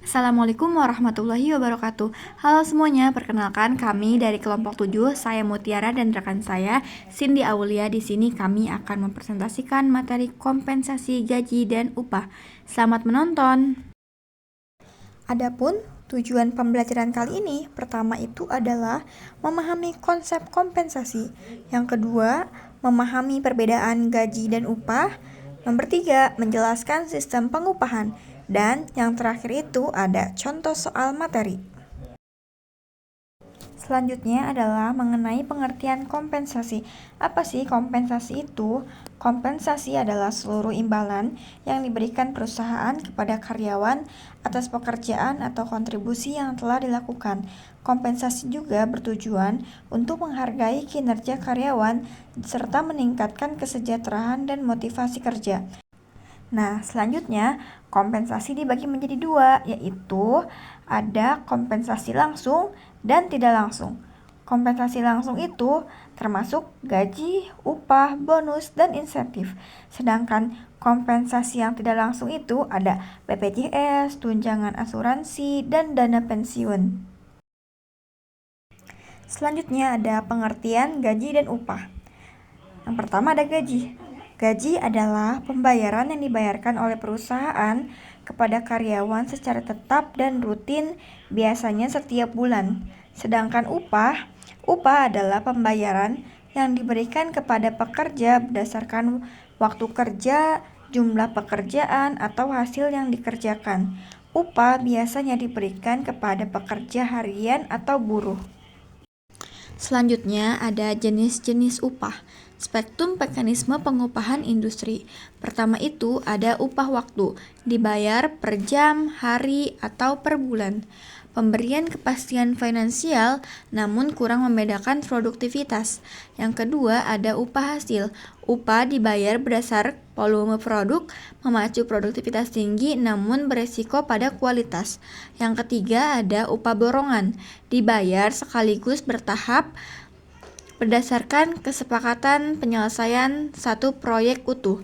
Assalamualaikum warahmatullahi wabarakatuh. Halo semuanya, perkenalkan kami dari kelompok 7, saya Mutiara dan rekan saya Cindy Aulia. Di sini kami akan mempresentasikan materi kompensasi gaji dan upah. Selamat menonton. Adapun tujuan pembelajaran kali ini, pertama itu adalah memahami konsep kompensasi. Yang kedua, memahami perbedaan gaji dan upah. Nomor 3, menjelaskan sistem pengupahan. Dan yang terakhir itu ada contoh soal materi. Selanjutnya adalah mengenai pengertian kompensasi. Apa sih kompensasi itu? Kompensasi adalah seluruh imbalan yang diberikan perusahaan kepada karyawan atas pekerjaan atau kontribusi yang telah dilakukan. Kompensasi juga bertujuan untuk menghargai kinerja karyawan serta meningkatkan kesejahteraan dan motivasi kerja. Nah, selanjutnya kompensasi dibagi menjadi dua, yaitu ada kompensasi langsung dan tidak langsung. Kompensasi langsung itu termasuk gaji, upah, bonus, dan insentif. Sedangkan kompensasi yang tidak langsung itu ada BPJS, tunjangan asuransi, dan dana pensiun. Selanjutnya ada pengertian gaji dan upah. Yang pertama ada gaji. Gaji adalah pembayaran yang dibayarkan oleh perusahaan kepada karyawan secara tetap dan rutin, biasanya setiap bulan. Sedangkan upah adalah pembayaran yang diberikan kepada pekerja berdasarkan waktu kerja, jumlah pekerjaan, atau hasil yang dikerjakan. Upah biasanya diberikan kepada pekerja harian atau buruh. Selanjutnya ada jenis-jenis upah. Spektrum mekanisme pengupahan industri. Pertama itu ada upah waktu, dibayar per jam, hari, atau per bulan. Pemberian kepastian finansial namun kurang membedakan produktivitas. Yang kedua ada upah hasil. Upah dibayar berdasar volume produk, memacu produktivitas tinggi namun beresiko pada kualitas. Yang ketiga ada upah borongan. Dibayar sekaligus bertahap berdasarkan kesepakatan penyelesaian satu proyek utuh.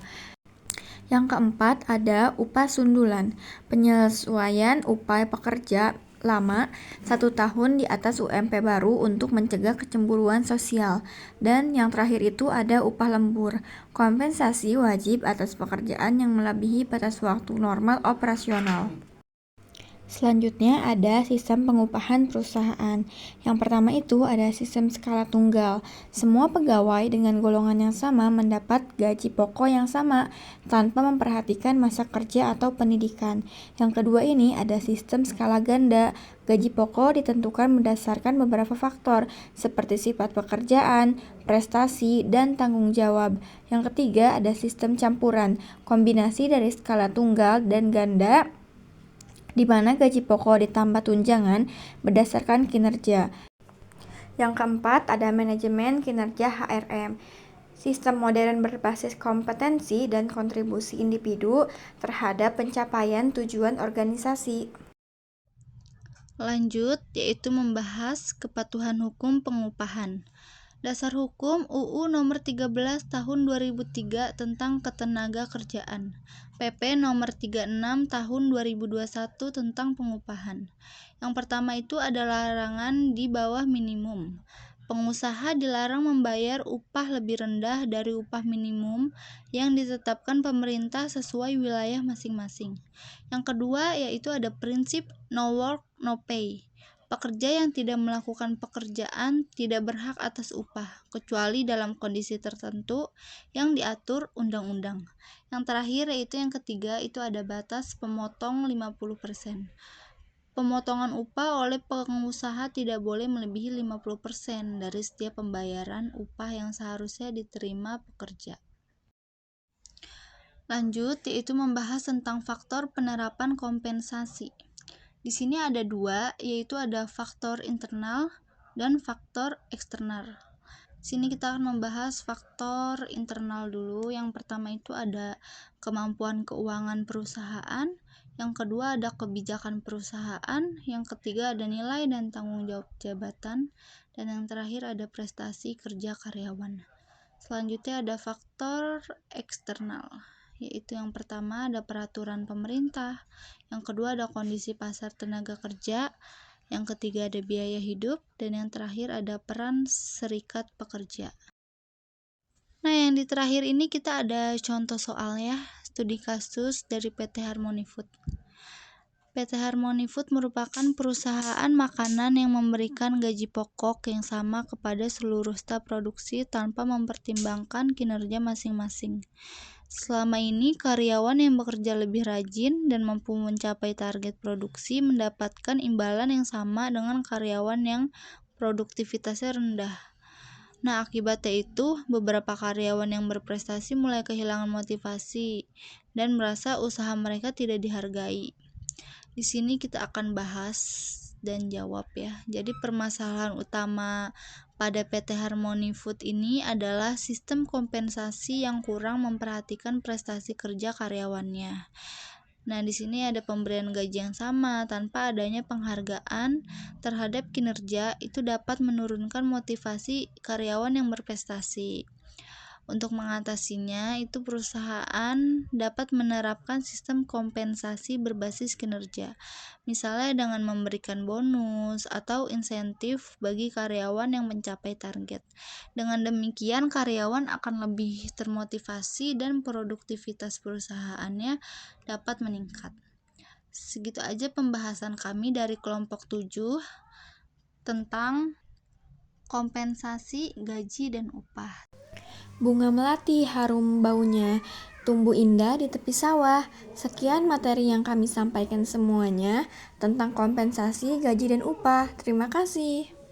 Yang keempat ada upah sundulan. Penyesuaian upah pekerja lama 1 tahun di atas UMP baru untuk mencegah kecemburuan sosial. Dan yang terakhir itu ada upah lembur. Kompensasi wajib atas pekerjaan yang melebihi batas waktu normal operasional. Selanjutnya ada sistem pengupahan perusahaan. Yang pertama itu ada sistem skala tunggal. Semua pegawai dengan golongan yang sama mendapat gaji pokok yang sama tanpa memperhatikan masa kerja atau pendidikan. Yang kedua ini ada sistem skala ganda. Gaji pokok ditentukan berdasarkan beberapa faktor seperti sifat pekerjaan, prestasi, dan tanggung jawab. Yang ketiga ada sistem campuran. Kombinasi dari skala tunggal dan ganda di mana gaji pokok ditambah tunjangan berdasarkan kinerja. Yang keempat ada manajemen kinerja HRM. Sistem modern berbasis kompetensi dan kontribusi individu terhadap pencapaian tujuan organisasi. Lanjut, yaitu membahas kepatuhan hukum pengupahan. Dasar Hukum UU Nomor 13 Tahun 2003 tentang Ketenaga Kerjaan, PP Nomor 36 Tahun 2021 tentang pengupahan. Yang pertama itu adalah larangan di bawah minimum. Pengusaha dilarang membayar upah lebih rendah dari upah minimum yang ditetapkan pemerintah sesuai wilayah masing-masing. Yang kedua yaitu ada prinsip no work no pay. Pekerja yang tidak melakukan pekerjaan tidak berhak atas upah, kecuali dalam kondisi tertentu yang diatur undang-undang. Yang terakhir yaitu yang ketiga itu ada batas pemotong 50%. Pemotongan upah oleh pengusaha tidak boleh melebihi 50% dari setiap pembayaran upah yang seharusnya diterima pekerja. Lanjut yaitu membahas tentang faktor penerapan kompensasi. Di sini ada dua, yaitu ada faktor internal dan faktor eksternal. Sini kita akan membahas faktor internal dulu. Yang pertama itu ada kemampuan keuangan perusahaan, yang kedua ada kebijakan perusahaan, yang ketiga ada nilai dan tanggung jawab jabatan, dan yang terakhir ada prestasi kerja karyawan. Selanjutnya ada faktor eksternal. yaitu yang pertama ada peraturan pemerintah, yang kedua ada kondisi pasar tenaga kerja, yang ketiga ada biaya hidup, dan yang terakhir ada peran serikat pekerja. Nah, yang di terakhir ini kita ada contoh soal ya, studi kasus dari PT Harmony Food. PT Harmony Food merupakan perusahaan makanan yang memberikan gaji pokok yang sama kepada seluruh staf produksi tanpa mempertimbangkan kinerja masing-masing. Selama ini, karyawan yang bekerja lebih rajin dan mampu mencapai target produksi mendapatkan imbalan yang sama dengan karyawan yang produktivitasnya rendah. Nah, akibatnya itu, beberapa karyawan yang berprestasi mulai kehilangan motivasi dan merasa usaha mereka tidak dihargai. Di sini kita akan bahas dan jawab ya. Jadi permasalahan utama pada PT Harmony Food ini adalah sistem kompensasi yang kurang memperhatikan prestasi kerja karyawannya. Nah, di sini ada pemberian gaji yang sama tanpa adanya penghargaan terhadap kinerja itu dapat menurunkan motivasi karyawan yang berprestasi. Untuk mengatasinya, itu perusahaan dapat menerapkan sistem kompensasi berbasis kinerja, misalnya dengan memberikan bonus atau insentif bagi karyawan yang mencapai target. Dengan demikian, karyawan akan lebih termotivasi dan produktivitas perusahaannya dapat meningkat. Segitu aja pembahasan kami dari kelompok 7 tentang kompensasi gaji dan upah. Bunga melati harum baunya, tumbuh indah di tepi sawah. Sekian materi yang kami sampaikan semuanya tentang kompensasi gaji dan upah. Terima kasih.